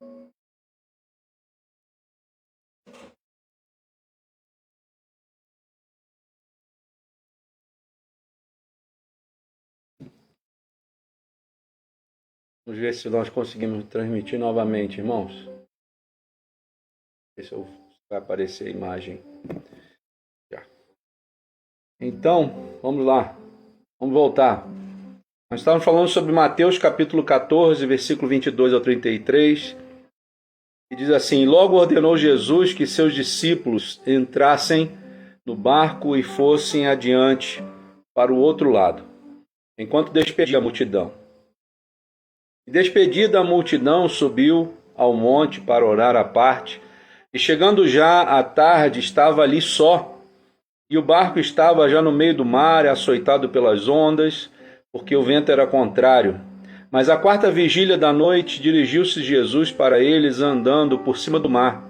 Vamos ver se nós conseguimos transmitir novamente, irmãos. Ver se vai aparecer a imagem. Já. Então, vamos lá. Vamos voltar. Nós estávamos falando sobre Mateus capítulo 14, versículo 22 ao 33. E diz assim: Logo ordenou Jesus que seus discípulos entrassem no barco e fossem adiante para o outro lado, enquanto despedia a multidão. E despedida a multidão, subiu ao monte para orar à parte, e chegando já à tarde, estava ali só, e o barco estava já no meio do mar, açoitado pelas ondas, porque o vento era contrário. Mas à quarta vigília da noite, dirigiu-se Jesus para eles, andando por cima do mar.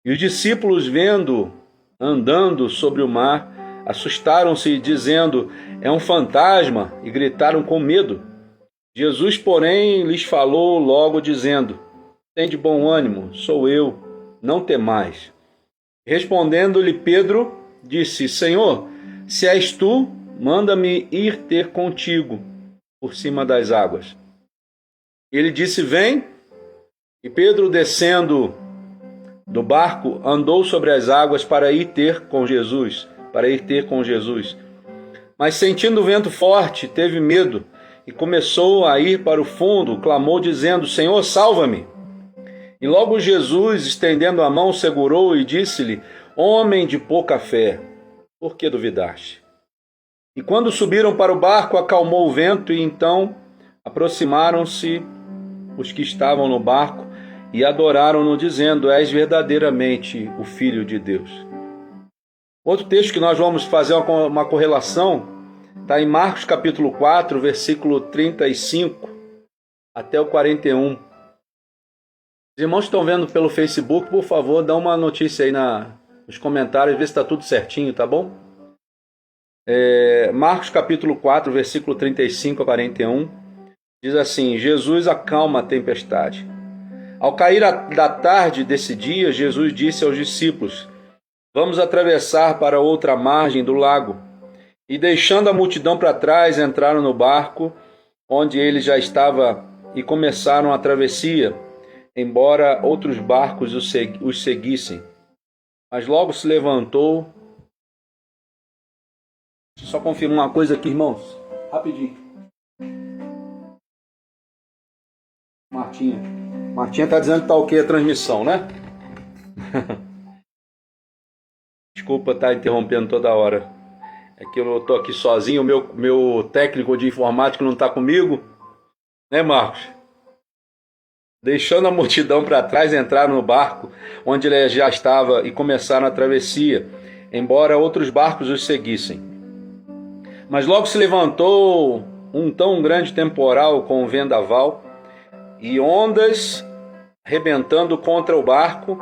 E os discípulos, vendo andando sobre o mar, assustaram-se, dizendo: É um fantasma, e gritaram com medo. Jesus, porém, lhes falou logo, dizendo: Tende bom ânimo, sou eu, não temais. Respondendo-lhe Pedro, disse: Senhor, se és tu, manda-me ir ter contigo por cima das águas. Ele disse: Vem. E Pedro, descendo do barco, andou sobre as águas para ir ter com Jesus. Mas sentindo o vento forte, teve medo e começou a ir para o fundo, clamou dizendo: Senhor, salva-me. E logo Jesus, estendendo a mão, segurou e disse-lhe: Homem de pouca fé, por que duvidaste? E quando subiram para o barco, acalmou o vento, e então aproximaram-se os que estavam no barco e adoraram-no, dizendo: És verdadeiramente o Filho de Deus. Outro texto que nós vamos fazer uma correlação está em Marcos capítulo 4, versículo 35 até o 41. Os irmãos que estão vendo pelo Facebook, por favor, dá uma notícia aí nos comentários, vê se está tudo certinho, tá bom? Marcos capítulo 4, versículo 35 a 41, diz assim: Jesus acalma a tempestade. Ao cair da tarde desse dia, Jesus disse aos discípulos: Vamos atravessar para outra margem do lago. E deixando a multidão para trás, entraram no barco, onde ele já estava, e começaram a travessia, embora outros barcos os seguissem. Mas logo se levantou. Deixa eu só confirmar uma coisa aqui, irmãos. Rapidinho. Martinha está dizendo que está ok a transmissão, né? Desculpa estar interrompendo toda hora. É que eu estou aqui sozinho, o meu técnico de informática não está comigo, né, Marcos? Deixando a multidão para trás, entraram no barco, onde ele já estava, e começaram a travessia, embora outros barcos os seguissem. Mas logo se levantou um tão grande temporal com um vendaval, e ondas rebentando contra o barco,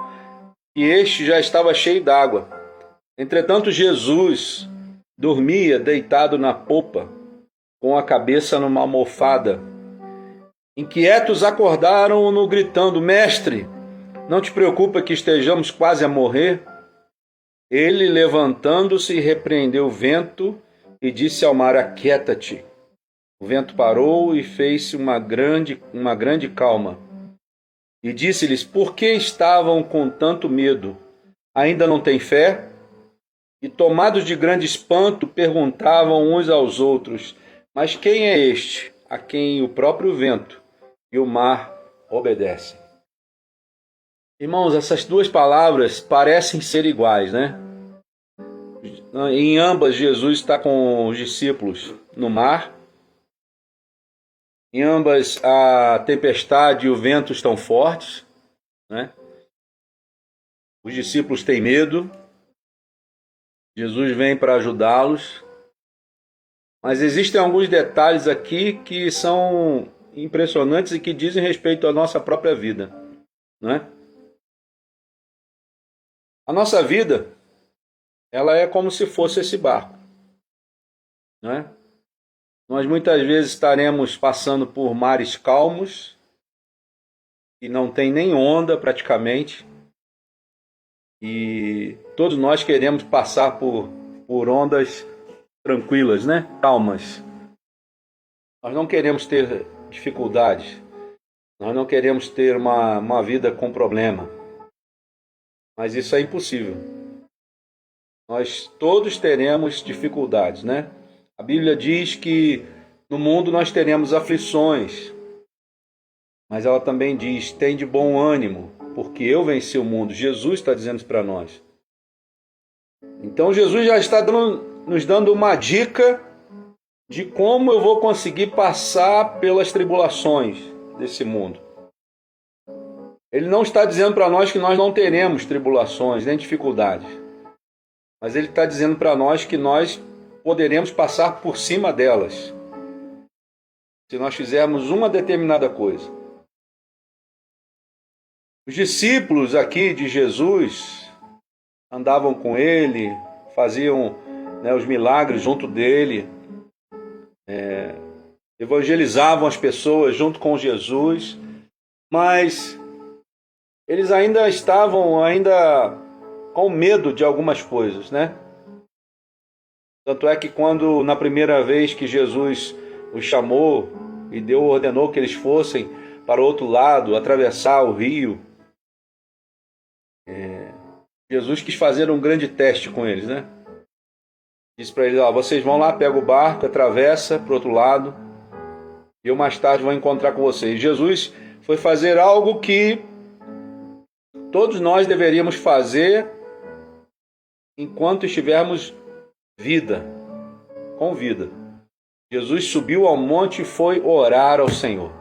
e este já estava cheio d'água. Entretanto, Jesus dormia deitado na popa, com a cabeça numa almofada. Inquietos acordaram-no gritando: Mestre, não te preocupa que estejamos quase a morrer? Ele, levantando-se, repreendeu o vento e disse ao mar: Aquieta-te. O vento parou e fez-se uma grande calma. E disse-lhes: Por que estavam com tanto medo? Ainda não têm fé? E tomados de grande espanto, perguntavam uns aos outros: Mas quem é este, a quem o próprio vento e o mar obedecem? Irmãos, essas duas palavras parecem ser iguais, né? Em ambas, Jesus está com os discípulos no mar. Em ambas, a tempestade e o vento estão fortes, né? Os discípulos têm medo. Jesus vem para ajudá-los. Mas existem alguns detalhes aqui que são impressionantes e que dizem respeito à nossa própria vida, não é? A nossa vida, ela é como se fosse esse barco, não é? Nós muitas vezes estaremos passando por mares calmos, e não tem nem onda praticamente. E todos nós queremos passar por ondas tranquilas, né? Calmas. Nós não queremos ter dificuldades. Nós não queremos ter uma vida com problema. Mas isso é impossível. Nós todos teremos dificuldades, né? A Bíblia diz que no mundo nós teremos aflições. Mas ela também diz, tem de bom ânimo, porque eu venci o mundo. Jesus está dizendo isso para nós. Então Jesus já está nos dando uma dica de como eu vou conseguir passar pelas tribulações desse mundo. Ele não está dizendo para nós que nós não teremos tribulações, nem dificuldades. Mas ele está dizendo para nós que nós poderemos passar por cima delas, se nós fizermos uma determinada coisa. Os discípulos aqui de Jesus andavam com ele, faziam, né, os milagres junto dele, evangelizavam as pessoas junto com Jesus, mas eles ainda estavam com medo de algumas coisas, né? Tanto é que quando na primeira vez que Jesus os chamou e ordenou que eles fossem para o outro lado, atravessar o rio, Jesus quis fazer um grande teste com eles, né? Disse para eles, vocês vão lá, pegam o barco, atravessa para o outro lado, e eu mais tarde vou encontrar com vocês. Jesus foi fazer algo que todos nós deveríamos fazer enquanto estivermos com vida. Jesus subiu ao monte e foi orar ao Senhor.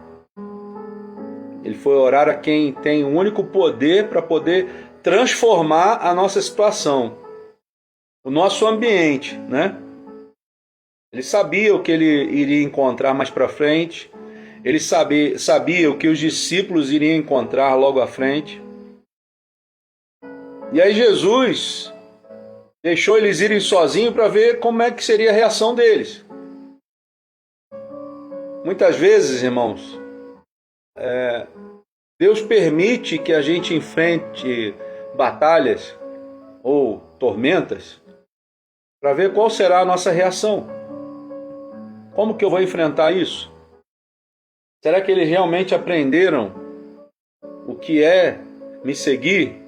Ele foi orar a quem tem o único poder para poder transformar a nossa situação, o nosso ambiente, né? Ele sabia o que ele iria encontrar mais para frente. Ele sabia o que os discípulos iriam encontrar logo à frente. E aí Jesus deixou eles irem sozinhos para ver como é que seria a reação deles. Muitas vezes, irmãos, Deus permite que a gente enfrente batalhas ou tormentas para ver qual será a nossa reação. Como que eu vou enfrentar isso? Será que eles realmente aprenderam o que é me seguir?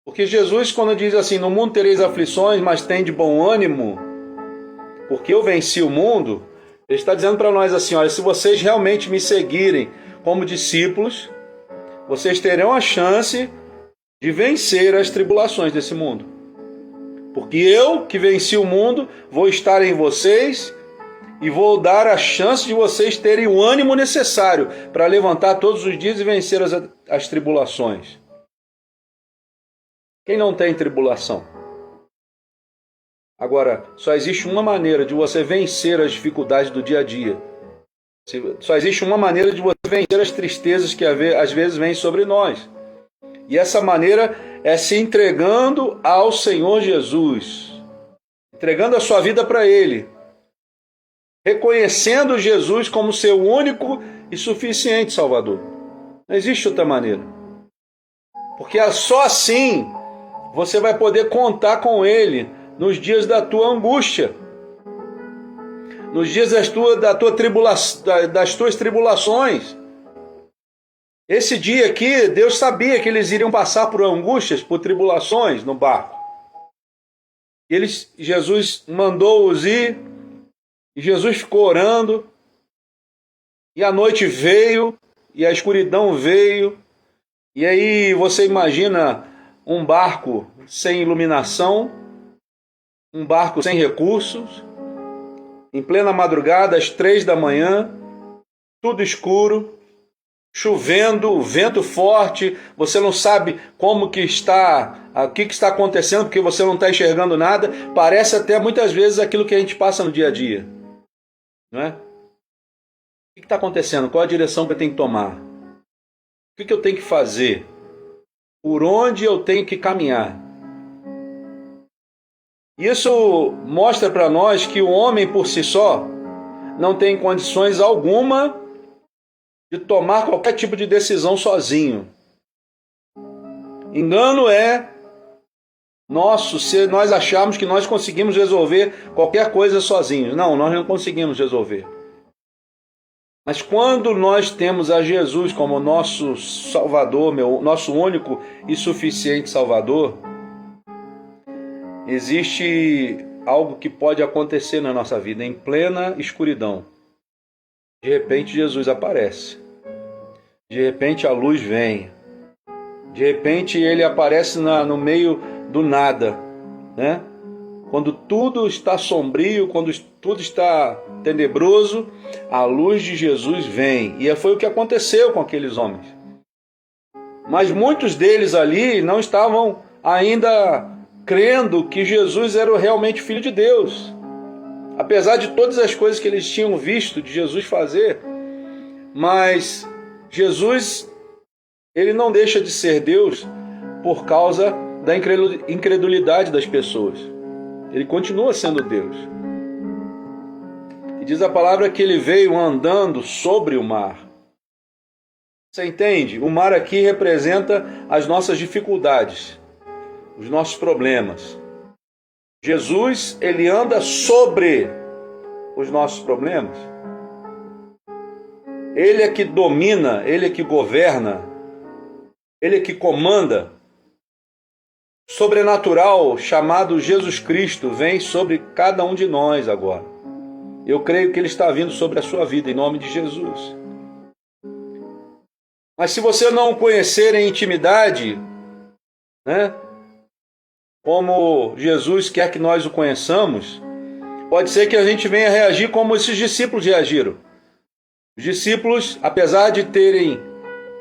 Porque Jesus, quando diz assim, no mundo tereis aflições, mas tem de bom ânimo, porque eu venci o mundo, ele está dizendo para nós assim, olha, se vocês realmente me seguirem como discípulos, vocês terão a chance de vencer as tribulações desse mundo. Porque eu, que venci o mundo, vou estar em vocês e vou dar a chance de vocês terem o ânimo necessário para levantar todos os dias e vencer as tribulações. Quem não tem tribulação? Agora, só existe uma maneira de você vencer as dificuldades do dia a dia. Só existe uma maneira de você vencer as tristezas que às vezes vêm sobre nós. E essa maneira é se entregando ao Senhor Jesus. Entregando a sua vida para Ele. Reconhecendo Jesus como seu único e suficiente Salvador. Não existe outra maneira. Porque só assim você vai poder contar com Ele nos dias da tua angústia. Nos dias das tuas tribulações. Esse dia aqui, Deus sabia que eles iriam passar por angústias, por tribulações no barco. Jesus mandou-os ir, e Jesus ficou orando, e a noite veio, e a escuridão veio, e aí você imagina um barco sem iluminação, um barco sem recursos, em plena madrugada, às 3 da manhã, tudo escuro, chovendo, vento forte, você não sabe o que está acontecendo, porque você não está enxergando nada, parece até muitas vezes aquilo que a gente passa no dia a dia, não é? O que está acontecendo? Qual a direção que eu tenho que tomar? O que eu tenho que fazer? Por onde eu tenho que caminhar? Isso mostra para nós que o homem por si só não tem condições alguma de tomar qualquer tipo de decisão sozinho. Engano é nosso se nós acharmos que nós conseguimos resolver qualquer coisa sozinhos. Não, nós não conseguimos resolver. Mas quando nós temos a Jesus como nosso Salvador, nosso único e suficiente Salvador, existe algo que pode acontecer na nossa vida em plena escuridão. De repente Jesus aparece. De repente a luz vem. De repente ele aparece no meio do nada, né? Quando tudo está sombrio, quando tudo está tenebroso, a luz de Jesus vem. E foi o que aconteceu com aqueles homens. Mas muitos deles ali não estavam ainda crendo que Jesus era realmente Filho de Deus. Apesar de todas as coisas que eles tinham visto de Jesus fazer, mas Jesus, ele não deixa de ser Deus por causa da incredulidade das pessoas. Ele continua sendo Deus. E diz a palavra que ele veio andando sobre o mar. Você entende? O mar aqui representa as nossas dificuldades, os nossos problemas. Jesus, ele anda sobre os nossos problemas. Ele é que domina, ele é que governa, ele é que comanda. Sobrenatural chamado Jesus Cristo vem sobre cada um de nós agora. Eu creio que ele está vindo sobre a sua vida, em nome de Jesus. Mas se você não o conhecer em intimidade, né, como Jesus quer que nós o conheçamos, pode ser que a gente venha reagir como esses discípulos reagiram. Os discípulos, apesar de terem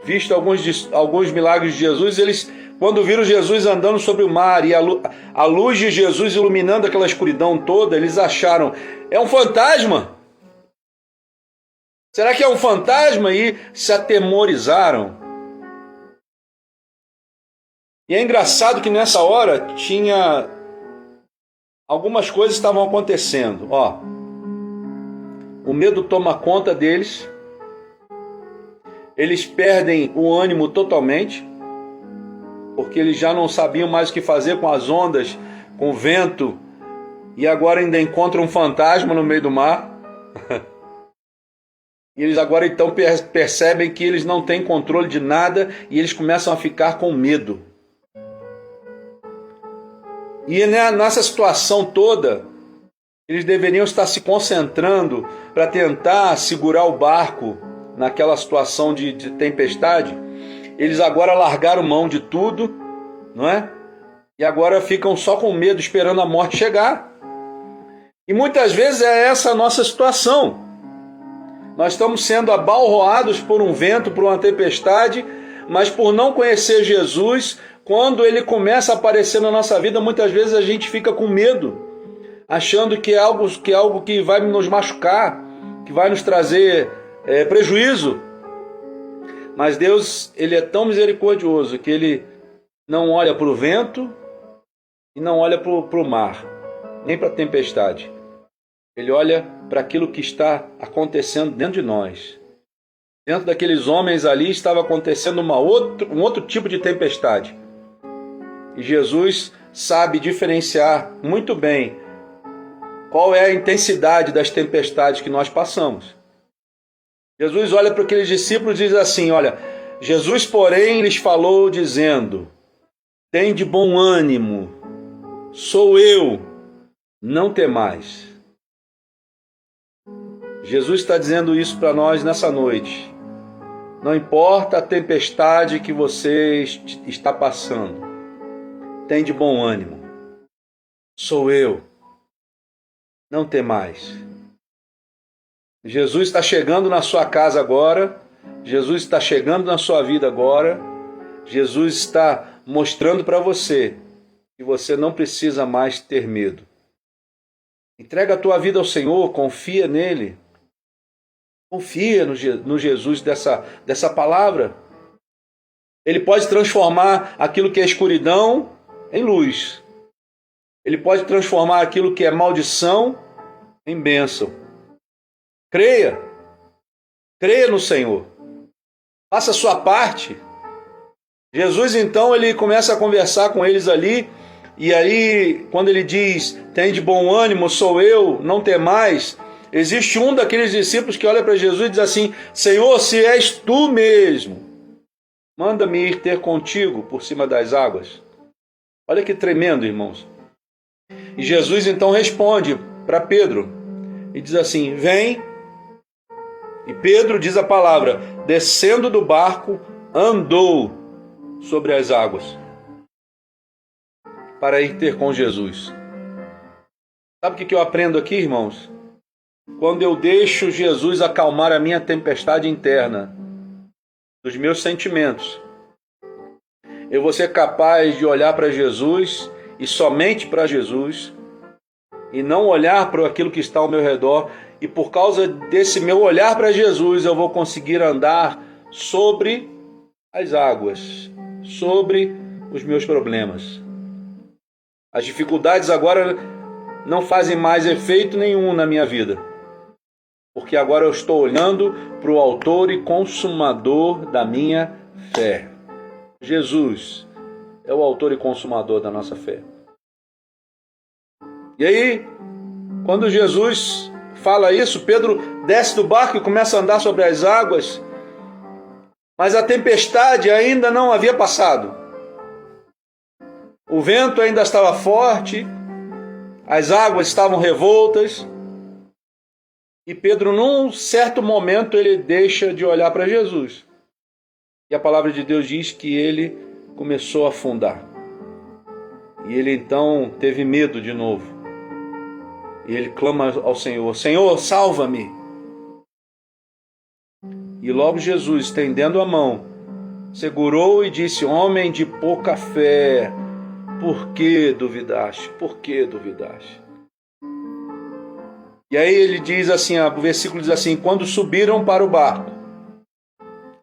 visto alguns milagres de Jesus, eles, quando viram Jesus andando sobre o mar e a luz de Jesus iluminando aquela escuridão toda, eles acharam, é um fantasma? Será que é um fantasma? E se atemorizaram. E é engraçado que nessa hora tinha algumas coisas que estavam acontecendo. O medo toma conta deles. Eles perdem o ânimo totalmente, porque eles já não sabiam mais o que fazer com as ondas, com o vento, e agora ainda encontram um fantasma no meio do mar. E eles agora então percebem que eles não têm controle de nada e eles começam a ficar com medo. E nessa situação toda, eles deveriam estar se concentrando para tentar segurar o barco naquela situação de tempestade. Eles agora largaram mão de tudo, não é? E agora ficam só com medo, esperando a morte chegar. E muitas vezes é essa a nossa situação. Nós estamos sendo abalroados por um vento, por uma tempestade, mas por não conhecer Jesus, quando ele começa a aparecer na nossa vida, muitas vezes a gente fica com medo, achando que é algo que vai nos machucar, que vai nos trazer prejuízo. Mas Deus, ele é tão misericordioso que ele não olha para o vento e não olha para o mar, nem para a tempestade. Ele olha para aquilo que está acontecendo dentro de nós. Dentro daqueles homens ali estava acontecendo um outro tipo de tempestade. E Jesus sabe diferenciar muito bem qual é a intensidade das tempestades que nós passamos. Jesus olha para aqueles discípulos e diz assim, olha, Jesus, porém, lhes falou dizendo, tende bom ânimo, sou eu, não temais. Jesus está dizendo isso para nós nessa noite. Não importa a tempestade que você está passando, tende bom ânimo, sou eu, não temais. Jesus está chegando na sua casa agora, Jesus está chegando na sua vida agora, Jesus está mostrando para você que você não precisa mais ter medo. Entrega a tua vida ao Senhor, confia nele, confia no Jesus dessa palavra. Ele pode transformar aquilo que é escuridão em luz. Ele pode transformar aquilo que é maldição em bênção. Creia no Senhor. faça a sua parte. Jesus, então, ele começa a conversar com eles ali, e aí, quando ele diz, tem de bom ânimo, sou eu, não temais, existe um daqueles discípulos que olha para Jesus e diz assim, Senhor, se és tu mesmo, manda-me ir ter contigo por cima das águas. Olha que tremendo, irmãos. E Jesus então responde para Pedro e diz assim, vem. E Pedro diz a palavra, descendo do barco, andou sobre as águas para ir ter com Jesus. Sabe o que eu aprendo aqui, irmãos? Quando eu deixo Jesus acalmar a minha tempestade interna, dos meus sentimentos, eu vou ser capaz de olhar para Jesus e somente para Jesus e não olhar para aquilo que está ao meu redor, e por causa desse meu olhar para Jesus eu vou conseguir andar sobre as águas, sobre os meus problemas. As dificuldades agora não fazem mais efeito nenhum na minha vida, porque agora eu estou olhando para o autor e consumador da minha fé. Jesus é o autor e consumador da nossa fé. E aí, quando Jesus fala isso, Pedro desce do barco e começa a andar sobre as águas, mas a tempestade ainda não havia passado. O vento ainda estava forte, as águas estavam revoltas, e Pedro, num certo momento, ele deixa de olhar para Jesus. E a palavra de Deus diz que ele começou a afundar. E ele então teve medo de novo. E ele clama ao Senhor, Senhor, salva-me. E logo Jesus, estendendo a mão, segurou e disse, homem de pouca fé, por que duvidaste? Por que duvidaste? E aí ele diz assim, o versículo diz assim, quando subiram para o barco,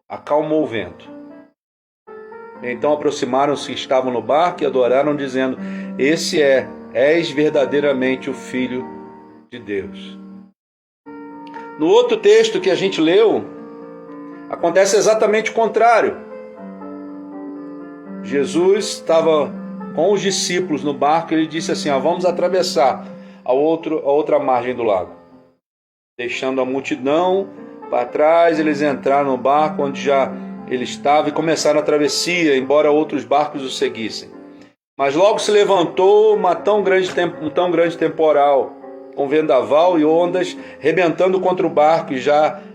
acalmou o vento. Então aproximaram-se que estavam no barco e adoraram, dizendo, és verdadeiramente o Filho de Deus. No outro texto que a gente leu, acontece exatamente o contrário. Jesus estava com os discípulos no barco e ele disse assim, vamos atravessar a outra margem do lago. Deixando a multidão para trás, eles entraram no barco onde já ele estava e começaram a travessia, embora outros barcos o seguissem. Mas logo se levantou um tão grande temporal, com vendaval e ondas, rebentando contra o barco, e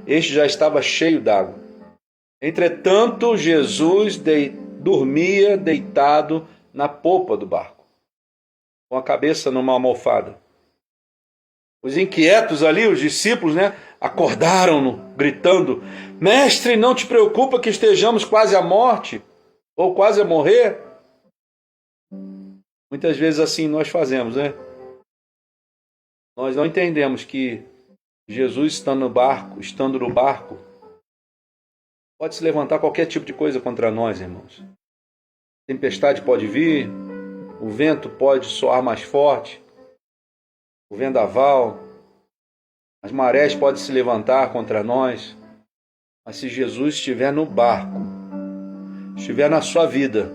este já estava cheio d'água. Entretanto, Jesus dormia deitado na popa do barco, com a cabeça numa almofada. Os inquietos ali, os discípulos, acordaram-no, gritando, mestre, não te preocupa que estejamos quase à morte, ou quase a morrer? Muitas vezes assim nós fazemos, Nós não entendemos que Jesus estando no barco, pode se levantar qualquer tipo de coisa contra nós, irmãos. Tempestade pode vir, o vento pode soar mais forte, o vendaval, as marés podem se levantar contra nós, mas se Jesus estiver no barco, estiver na sua vida,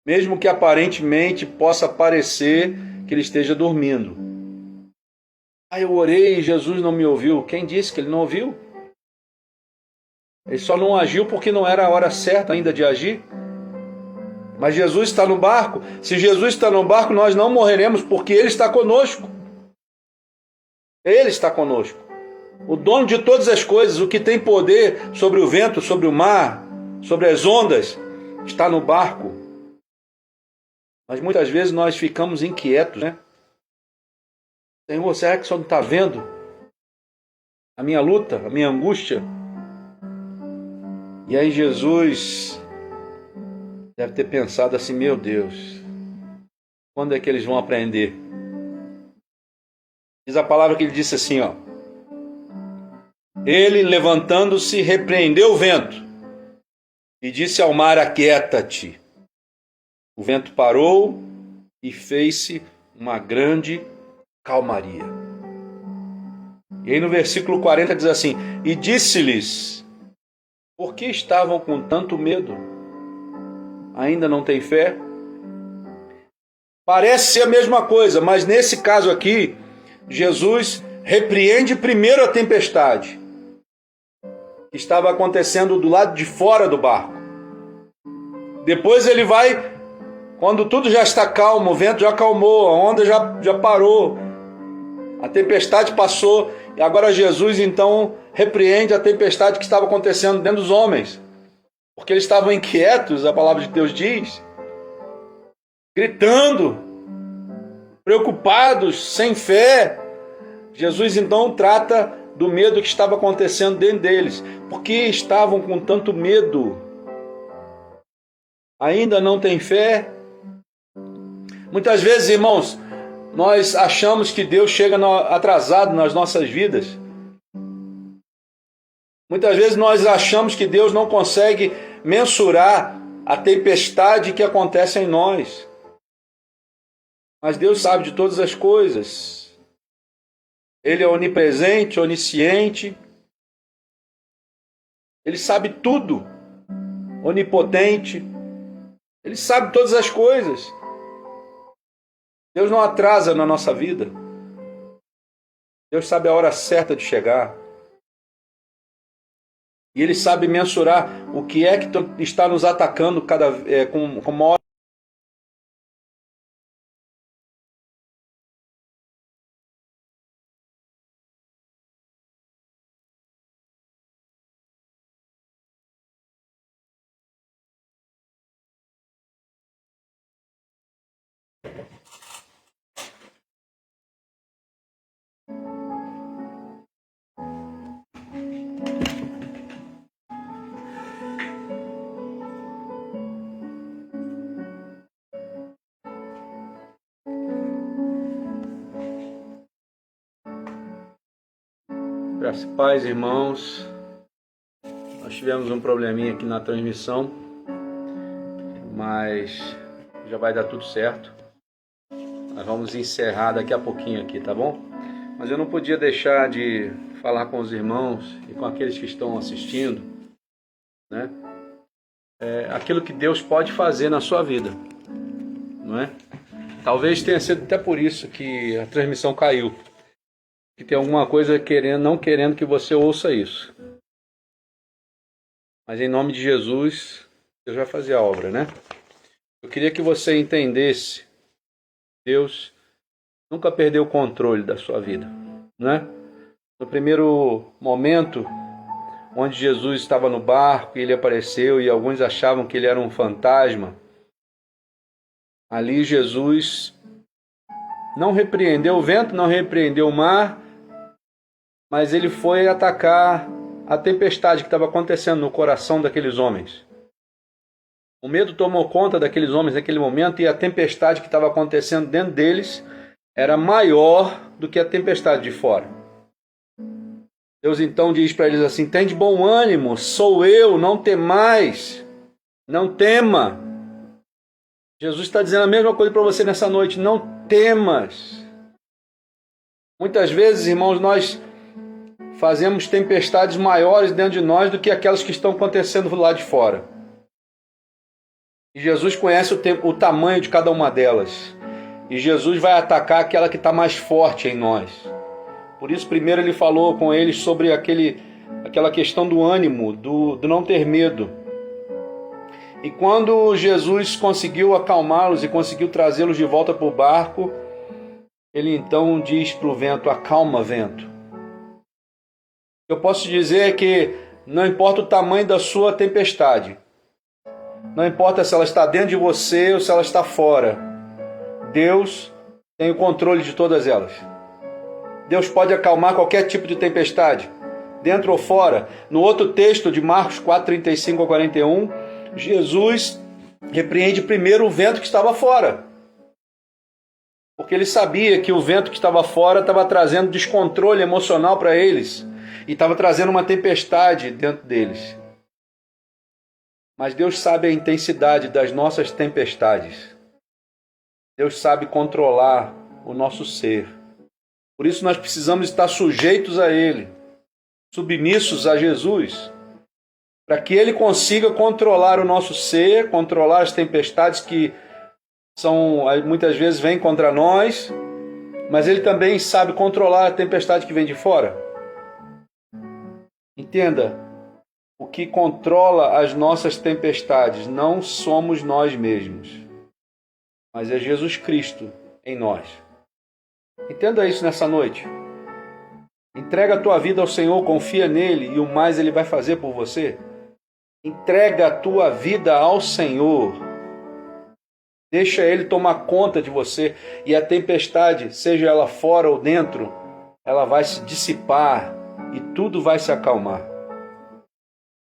mesmo que aparentemente possa parecer que ele esteja dormindo. Eu orei e Jesus não me ouviu. Quem disse que ele não ouviu? Ele só não agiu porque não era a hora certa ainda de agir. Mas Jesus está no barco. Se Jesus está no barco, nós não morreremos porque Ele está conosco. Ele está conosco. O dono de todas as coisas, o que tem poder sobre o vento, sobre o mar, sobre as ondas, está no barco. Mas muitas vezes nós ficamos inquietos, Senhor, será que o Senhor não está vendo a minha luta, a minha angústia? E aí Jesus deve ter pensado assim, meu Deus, quando é que eles vão aprender? Diz a palavra que ele disse assim, Ele, levantando-se, repreendeu o vento e disse ao mar, aquieta-te. O vento parou e fez-se uma grande calmaria. E aí no versículo 40 diz assim, e disse-lhes, Por que estavam com tanto medo? Ainda não têm fé? Parece ser a mesma coisa, mas nesse caso aqui, Jesus repreende primeiro a tempestade que estava acontecendo do lado de fora do barco. Depois ele vai, quando tudo já está calmo, o vento já acalmou, a onda já parou, a tempestade passou, e agora Jesus então repreende a tempestade que estava acontecendo dentro dos homens, porque eles estavam inquietos, a palavra de Deus diz, gritando, preocupados, sem fé. Jesus então trata do medo que estava acontecendo dentro deles. Por que estavam com tanto medo? Ainda não têm fé? Muitas vezes, irmãos, nós achamos que Deus chega atrasado nas nossas vidas. Muitas vezes nós achamos que Deus não consegue mensurar a tempestade que acontece em nós. Mas Deus sabe de todas as coisas. Ele é onipresente, onisciente. Ele sabe tudo. Onipotente. Ele sabe todas as coisas. Deus não atrasa na nossa vida. Deus sabe a hora certa de chegar. E Ele sabe mensurar o que é que está nos atacando com maior. Graças e paz, irmãos. Nós tivemos um probleminha aqui na transmissão, mas já vai dar tudo certo. Nós vamos encerrar daqui a pouquinho aqui, tá bom? Mas eu não podia deixar de falar com os irmãos e com aqueles que estão assistindo, né? Aquilo que Deus pode fazer na sua vida, não é? Talvez tenha sido até por isso que a transmissão caiu. Que tem alguma coisa não querendo que você ouça isso. Mas em nome de Jesus, Deus vai fazer a obra, né? Eu queria que você entendesse, Deus nunca perdeu o controle da sua vida, né? No primeiro momento, onde Jesus estava no barco, ele apareceu e alguns achavam que ele era um fantasma, ali Jesus não repreendeu o vento, não repreendeu o mar, mas ele foi atacar a tempestade que estava acontecendo no coração daqueles homens. O medo tomou conta daqueles homens naquele momento e a tempestade que estava acontecendo dentro deles era maior do que a tempestade de fora. Deus então diz para eles assim: tem de bom ânimo, sou eu, não temais, não tema. Jesus está dizendo a mesma coisa para você nessa noite, não temas. Muitas vezes, irmãos, nós fazemos tempestades maiores dentro de nós do que aquelas que estão acontecendo lá de fora. E Jesus conhece o tamanho de cada uma delas. E Jesus vai atacar aquela que está mais forte em nós. Por isso, primeiro ele falou com eles sobre aquela questão do ânimo, do não ter medo. E quando Jesus conseguiu acalmá-los e conseguiu trazê-los de volta para o barco, ele então diz para o vento: acalma, vento. Eu posso dizer que não importa o tamanho da sua tempestade, não importa se ela está dentro de você ou se ela está fora, Deus tem o controle de todas elas. Deus pode acalmar qualquer tipo de tempestade, dentro ou fora. No outro texto de Marcos 4, 35 a 41, Jesus repreende primeiro o vento que estava fora, porque ele sabia que o vento que estava fora estava trazendo descontrole emocional para eles. E estava trazendo uma tempestade dentro deles. Mas Deus sabe a intensidade das nossas tempestades. Deus sabe controlar o nosso ser. Por isso nós precisamos estar sujeitos a Ele, submissos a Jesus. para que Ele consiga controlar o nosso ser, controlar as tempestades que muitas vezes vêm contra nós, mas Ele também sabe controlar a tempestade que vem de fora. Entenda, o que controla as nossas tempestades não somos nós mesmos, mas é Jesus Cristo em nós. Entenda isso nessa noite. Entrega a tua vida ao Senhor, confia nele e o mais Ele vai fazer por você. Entrega a tua vida ao Senhor. Deixa Ele tomar conta de você e a tempestade, seja ela fora ou dentro, ela vai se dissipar e tudo vai se acalmar.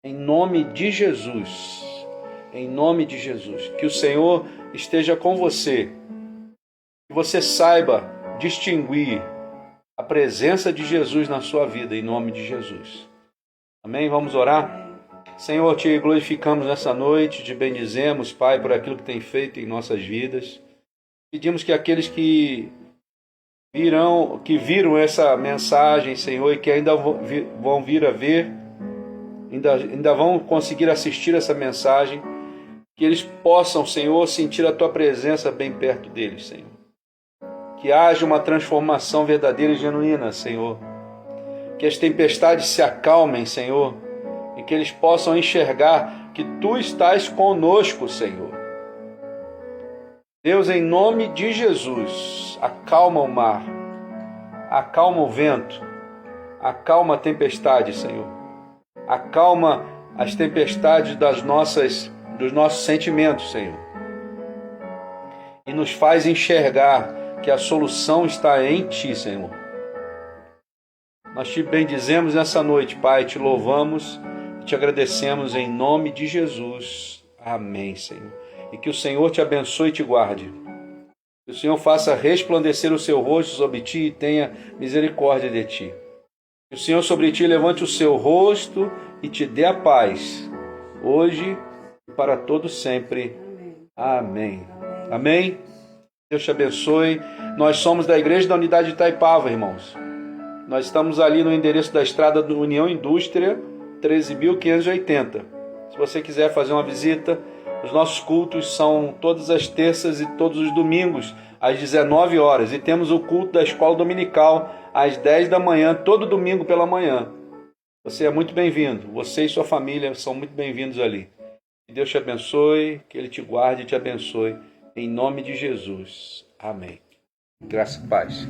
Em nome de Jesus, em nome de Jesus, que o Senhor esteja com você, que você saiba distinguir a presença de Jesus na sua vida, em nome de Jesus. Amém? Vamos orar? Senhor, te glorificamos nessa noite, te bendizemos, Pai, por aquilo que tem feito em nossas vidas. Pedimos que aqueles que viram essa mensagem, Senhor, e que ainda vão vir a ver, ainda vão conseguir assistir essa mensagem, que eles possam, Senhor, sentir a tua presença bem perto deles, Senhor. Que haja uma transformação verdadeira e genuína, Senhor. Que as tempestades se acalmem, Senhor, e que eles possam enxergar que Tu estás conosco, Senhor. Deus, em nome de Jesus, acalma o mar, acalma o vento, acalma a tempestade, Senhor. Acalma as tempestades dos nossos sentimentos, Senhor. E nos faz enxergar que a solução está em Ti, Senhor. Nós Te bendizemos nessa noite, Pai, Te louvamos e Te agradecemos em nome de Jesus. Amém, Senhor. E que o Senhor te abençoe e te guarde. Que o Senhor faça resplandecer o seu rosto sobre ti e tenha misericórdia de ti. Que o Senhor sobre ti levante o seu rosto e te dê a paz, hoje e para todo sempre. Amém. Amém. Deus te abençoe. Nós somos da Igreja da Unidade de Itaipava, irmãos. Nós estamos ali no endereço da Estrada do União Indústria, 13.580. Se você quiser fazer uma visita, os nossos cultos são todas as terças e todos os domingos, às 19 horas. E temos o culto da Escola Dominical, às 10 da manhã, todo domingo pela manhã. Você é muito bem-vindo. Você e sua família são muito bem-vindos ali. Que Deus te abençoe, que Ele te guarde e te abençoe. Em nome de Jesus. Amém. Graça e paz.